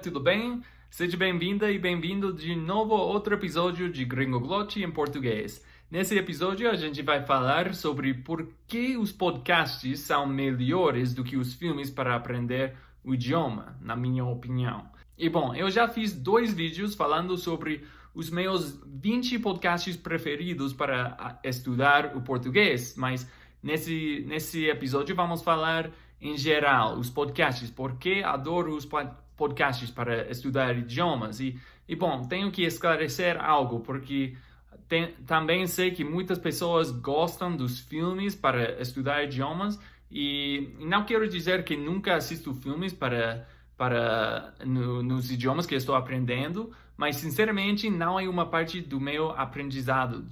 tudo bem? Seja bem-vinda e bem-vindo de novo a outro episódio de Gringoglote em português. Nesse episódio a gente vai falar sobre por que os podcasts são melhores do que os filmes para aprender o idioma, na minha opinião. E bom, eu já fiz 2 vídeos falando sobre os meus 20 podcasts preferidos para estudar o português, mas nesse episódio vamos falar em geral, os podcasts, porque adoro os podcasts para estudar idiomas. E bom, tenho que esclarecer algo, porque também sei que muitas pessoas gostam dos filmes para estudar idiomas, e não quero dizer que nunca assisto filmes nos idiomas que estou aprendendo, mas sinceramente não é uma parte do meu aprendizado.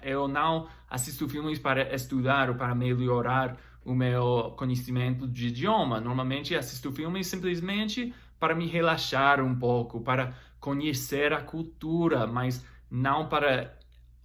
Eu não assisto filmes para estudar ou para melhorar o meu conhecimento de idioma. Normalmente assisto filmes simplesmente para me relaxar um pouco, para conhecer a cultura, mas não para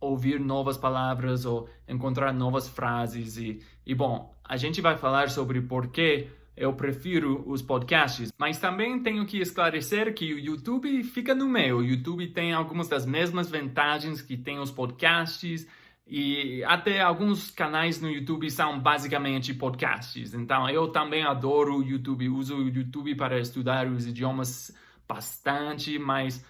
ouvir novas palavras ou encontrar novas frases. E bom, a gente vai falar sobre por que eu prefiro os podcasts, mas também tenho que esclarecer que o YouTube fica no meio. O YouTube tem algumas das mesmas vantagens que tem os podcasts, e até alguns canais no YouTube são basicamente podcasts. Então eu também adoro o YouTube, uso o YouTube para estudar os idiomas bastante, mas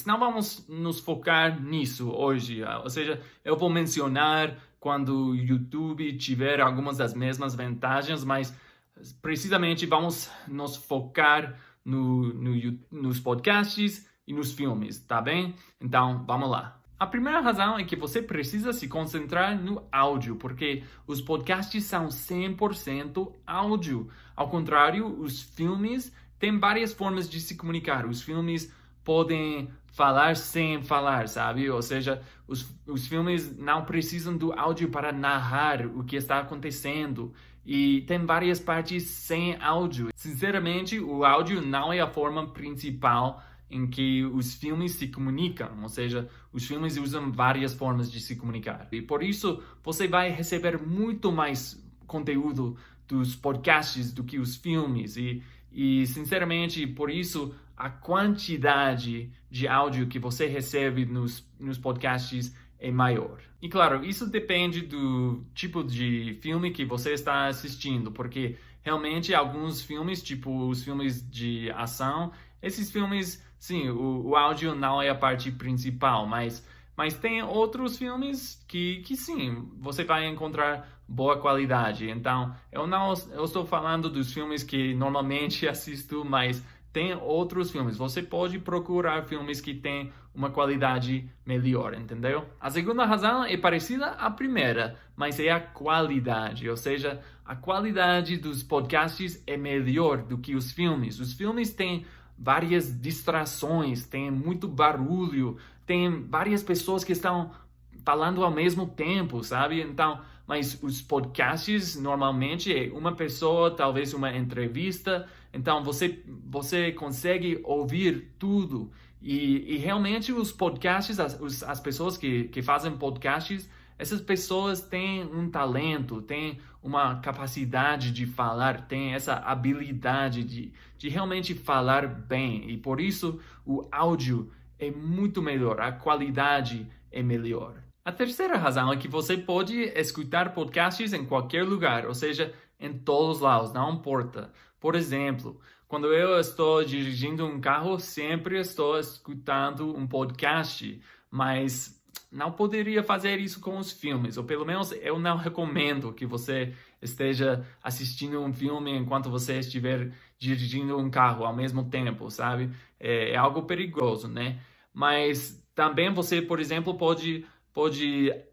não vamos nos focar nisso hoje. Ou seja, eu vou mencionar quando o YouTube tiver algumas das mesmas vantagens, mas precisamente vamos nos focar nos podcasts e nos filmes, tá bem? Então, vamos lá. A primeira razão é que você precisa se concentrar no áudio, porque os podcasts são 100% áudio. Ao contrário, os filmes têm várias formas de se comunicar. Os filmes podem falar sem falar, sabe? Ou seja, os filmes não precisam do áudio para narrar o que está acontecendo. E tem várias partes sem áudio. Sinceramente, o áudio não é a forma principal em que os filmes se comunicam. Ou seja, os filmes usam várias formas de se comunicar. E por isso, você vai receber muito mais conteúdo dos podcasts do que os filmes. E sinceramente, por isso, a quantidade de áudio que você recebe nos podcasts é maior. E claro, isso depende do tipo de filme que você está assistindo, porque realmente alguns filmes, tipo os filmes de ação, esses filmes, sim, o áudio não é a parte principal, mas tem outros filmes que sim, você vai encontrar boa qualidade. Então, eu estou falando dos filmes que normalmente assisto, mas tem outros filmes. Você pode procurar filmes que têm uma qualidade melhor, entendeu? A segunda razão é parecida à primeira, mas é a qualidade. Ou seja, a qualidade dos podcasts é melhor do que os filmes. Os filmes têm várias distrações, tem muito barulho, tem várias pessoas que estão falando ao mesmo tempo, sabe? Então, mas os podcasts normalmente é uma pessoa, talvez uma entrevista. Então você consegue ouvir tudo. E realmente os podcasts, as pessoas que fazem podcasts, essas pessoas têm um talento, têm uma capacidade de falar, têm essa habilidade de realmente falar bem. E por isso o áudio é muito melhor, a qualidade é melhor. A terceira razão é que você pode escutar podcasts em qualquer lugar, ou seja, em todos os lados, não importa. Por exemplo, quando eu estou dirigindo um carro, sempre estou escutando um podcast, mas não poderia fazer isso com os filmes, ou pelo menos eu não recomendo que você esteja assistindo um filme enquanto você estiver dirigindo um carro ao mesmo tempo, sabe? É algo perigoso, né? Mas também você, por exemplo, pode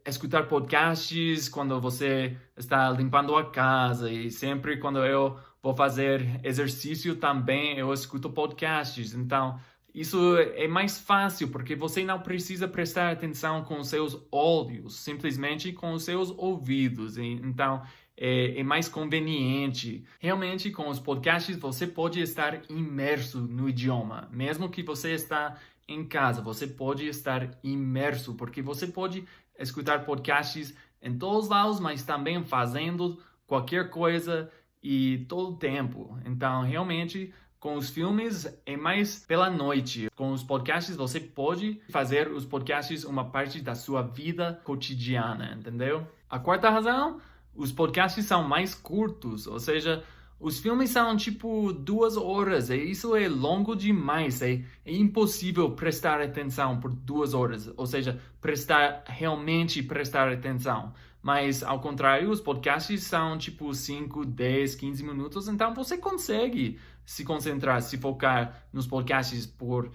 escutar podcasts quando você está limpando a casa, e sempre quando eu vou fazer exercício também eu escuto podcasts. Então, isso é mais fácil porque você não precisa prestar atenção com os seus olhos, simplesmente com os seus ouvidos. Então, é mais conveniente. Realmente, com os podcasts, você pode estar imerso no idioma. Mesmo que você está em casa, você pode estar imerso, porque você pode escutar podcasts em todos os lados, mas também fazendo qualquer coisa e todo o tempo. Então, realmente, Com os filmes é mais pela noite. Com os podcasts você pode fazer os podcasts uma parte da sua vida cotidiana, entendeu? A quarta razão, os podcasts são mais curtos, ou seja, os filmes são tipo 2 horas, e isso é longo demais, é impossível prestar atenção por 2 horas, ou seja, realmente prestar atenção. Mas, ao contrário, os podcasts são tipo 5, 10, 15 minutos, então você consegue se concentrar, se focar nos podcasts por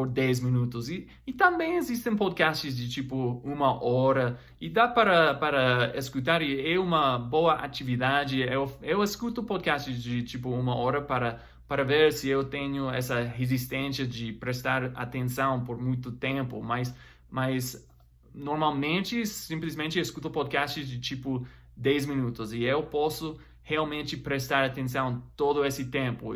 10 minutos. E também existem podcasts de tipo 1 hora, e dá para escutar, e é uma boa atividade. Eu escuto podcasts de tipo 1 hora para ver se eu tenho essa resistência de prestar atenção por muito tempo, mas normalmente, simplesmente escuto podcasts de tipo 10 minutos e eu posso realmente prestar atenção todo esse tempo.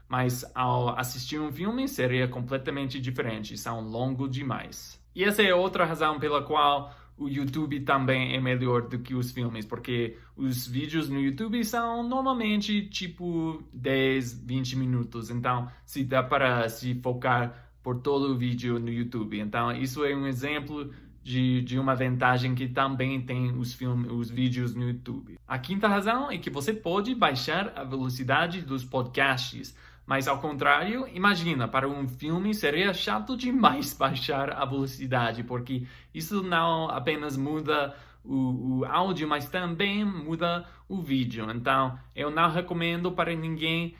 Mas ao assistir um filme seria completamente diferente, são longos demais. E essa é outra razão pela qual o YouTube também é melhor do que os filmes, porque os vídeos no YouTube são normalmente tipo 10, 20 minutos, então se dá para se focar por todo o vídeo no YouTube. Então isso é um exemplo de uma vantagem que também tem os vídeos no YouTube. A quinta razão é que você pode baixar a velocidade dos podcasts, mas ao contrário, imagina, para um filme seria chato demais baixar a velocidade, porque isso não apenas muda o áudio, mas também muda o vídeo. Então, eu não recomendo para ninguém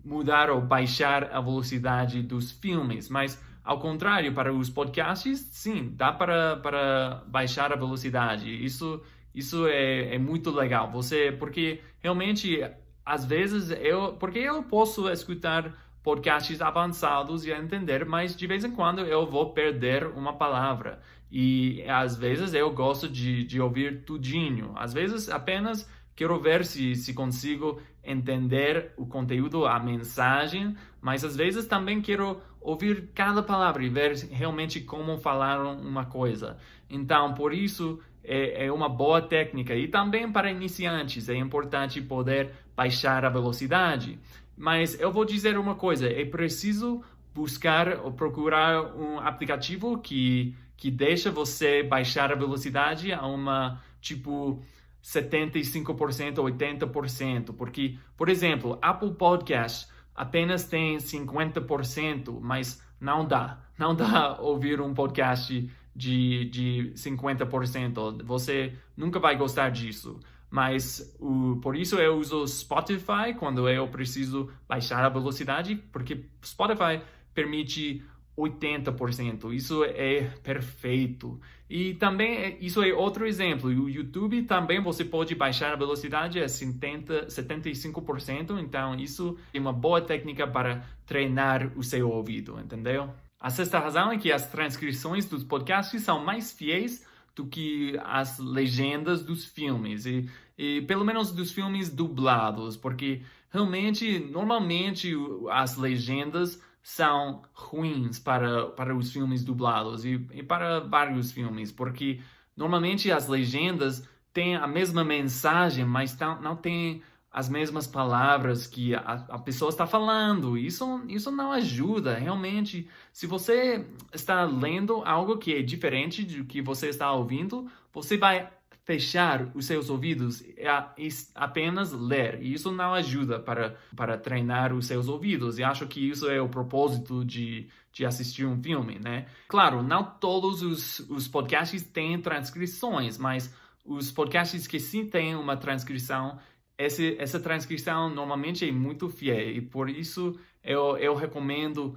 mudar ou baixar a velocidade dos filmes, mas ao contrário, para os podcasts, sim, dá para baixar a velocidade. Isso é muito legal. Porque realmente, às vezes, porque eu posso escutar podcasts avançados e entender, mas de vez em quando eu vou perder uma palavra. E às vezes eu gosto de ouvir tudinho. Às vezes apenas quero ver se consigo entender o conteúdo, a mensagem, mas às vezes também quero ouvir cada palavra e ver realmente como falaram uma coisa. Então, por isso, é uma boa técnica. E também para iniciantes, é importante poder baixar a velocidade. Mas eu vou dizer uma coisa, é preciso buscar ou procurar um aplicativo que deixa você baixar a velocidade a uma, tipo, 75%, 80%, porque, por exemplo, Apple Podcast apenas tem 50%, mas não dá ouvir um podcast de 50%, você nunca vai gostar disso. Mas por isso eu uso Spotify quando eu preciso baixar a velocidade, porque Spotify permite 80%, isso é perfeito. E também, isso é outro exemplo, o YouTube também você pode baixar a velocidade a 75%, então isso é uma boa técnica para treinar o seu ouvido, entendeu? A sexta razão é que as transcrições dos podcasts são mais fiéis do que as legendas dos filmes, e pelo menos dos filmes dublados, porque realmente, normalmente as legendas são ruins para os filmes dublados e para vários filmes, porque normalmente as legendas têm a mesma mensagem, mas não têm as mesmas palavras que a pessoa está falando. Isso não ajuda, realmente. Se você está lendo algo que é diferente do que você está ouvindo, você vai fechar os seus ouvidos e apenas ler. E isso não ajuda para treinar os seus ouvidos. E acho que isso é o propósito de assistir um filme, né? Claro, não todos os podcasts têm transcrições, mas os podcasts que sim têm uma transcrição, essa transcrição normalmente é muito fiel. E por isso eu recomendo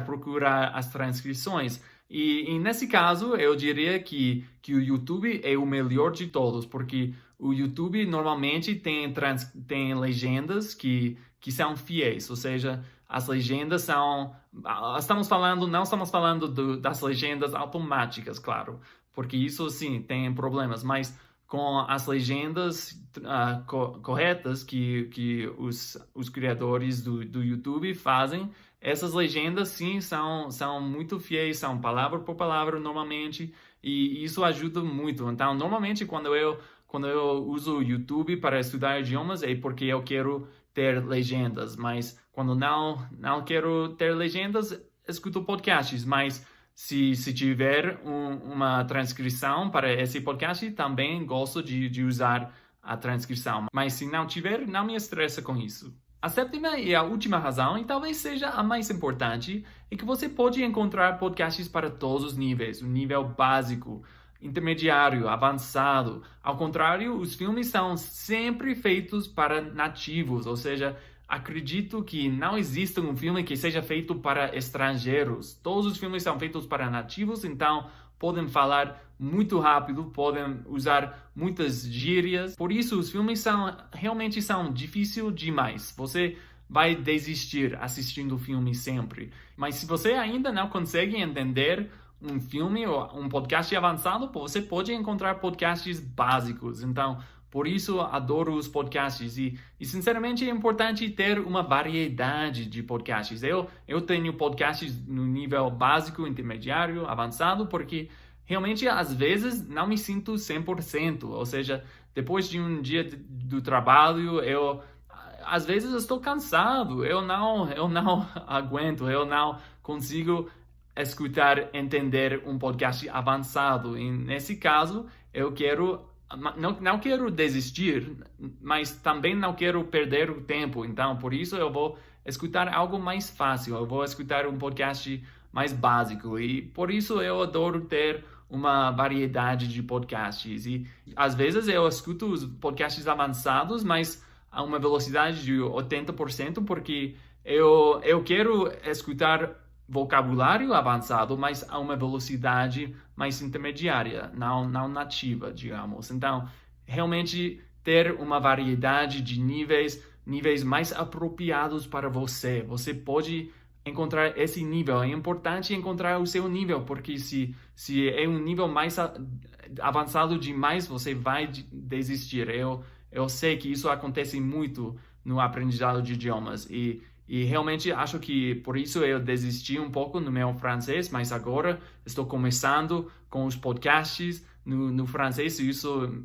procurar as transcrições. E nesse caso, eu diria que o YouTube é o melhor de todos, porque o YouTube normalmente tem legendas que são fiéis, ou seja, as legendas são... não estamos falando das legendas automáticas, claro, porque isso sim tem problemas, mas com as legendas corretas que os criadores do YouTube fazem, essas legendas, sim, são muito fiéis, são palavra por palavra normalmente, e isso ajuda muito. Então, normalmente, quando eu uso o YouTube para estudar idiomas, é porque eu quero ter legendas, mas quando não quero ter legendas, escuto podcasts, mas se tiver uma transcrição para esse podcast, também gosto de usar a transcrição. Mas se não tiver, não me estressa com isso. A sétima e a última razão, e talvez seja a mais importante, é que você pode encontrar podcasts para todos os níveis. O nível básico, intermediário, avançado. Ao contrário, os filmes são sempre feitos para nativos, ou seja, acredito que não existe um filme que seja feito para estrangeiros. Todos os filmes são feitos para nativos, então podem falar muito rápido, podem usar muitas gírias. Por isso, os filmes realmente são difíceis demais. Você vai desistir assistindo o filme sempre. Mas se você ainda não consegue entender um filme ou um podcast avançado, você pode encontrar podcasts básicos. Então, por isso, adoro os podcasts e sinceramente, é importante ter uma variedade de podcasts. Eu tenho podcasts no nível básico, intermediário, avançado, porque realmente, às vezes, não me sinto 100%. Ou seja, depois de um dia do trabalho, às vezes, estou cansado. Eu não aguento, eu não consigo escutar, entender um podcast avançado. E nesse caso, eu não quero desistir, mas também não quero perder o tempo. Então, por isso, eu vou escutar algo mais fácil. Eu vou escutar um podcast mais básico. E por isso, eu adoro ter uma variedade de podcasts. E às vezes, eu escuto os podcasts avançados, mas a uma velocidade de 80%, porque eu quero escutar vocabulário avançado, mas a uma velocidade mais intermediária, não nativa, digamos. Então, realmente ter uma variedade de níveis mais apropriados para você. Você pode encontrar esse nível. É importante encontrar o seu nível, porque se é um nível mais avançado demais, você vai desistir. Eu sei que isso acontece muito no aprendizado de idiomas e realmente acho que por isso eu desisti um pouco no meu francês, mas agora estou começando com os podcasts no francês e isso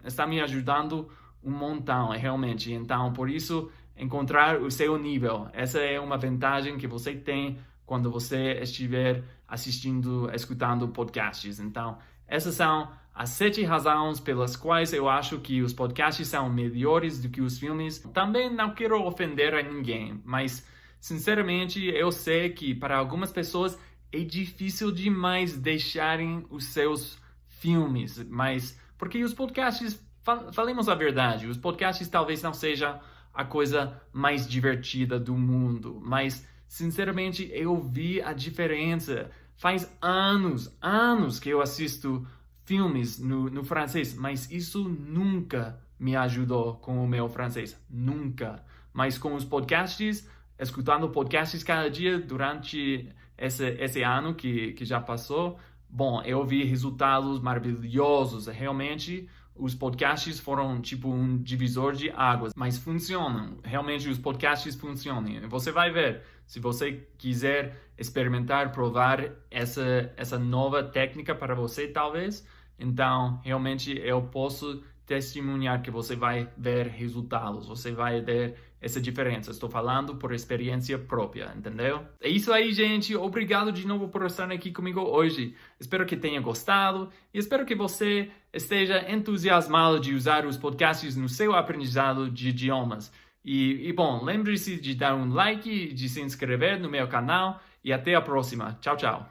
está me ajudando um montão, realmente. Então, por isso, encontrar o seu nível. Essa é uma vantagem que você tem quando você estiver escutando podcasts. Então, essas são as 7 razões pelas quais eu acho que os podcasts são melhores do que os filmes. Também não quero ofender a ninguém, mas, sinceramente, eu sei que para algumas pessoas é difícil demais deixarem os seus filmes, mas porque os podcasts, falemos a verdade, os podcasts talvez não sejam a coisa mais divertida do mundo, mas, sinceramente, eu vi a diferença. Faz anos que eu assisto filmes no francês, mas isso nunca me ajudou com o meu francês, nunca. Mas com os podcasts, escutando podcasts cada dia durante esse ano que já passou, bom, eu vi resultados maravilhosos. Realmente, os podcasts foram tipo um divisor de águas, mas funcionam. Realmente, os podcasts funcionam. Você vai ver, se você quiser experimentar, provar essa nova técnica para você, talvez, então, realmente, eu posso testemunhar que você vai ver resultados, você vai ver essa diferença. Estou falando por experiência própria, entendeu? É isso aí, gente. Obrigado de novo por estar aqui comigo hoje. Espero que tenha gostado e espero que você esteja entusiasmado de usar os podcasts no seu aprendizado de idiomas. E bom, lembre-se de dar um like, de se inscrever no meu canal e até a próxima. Tchau, tchau.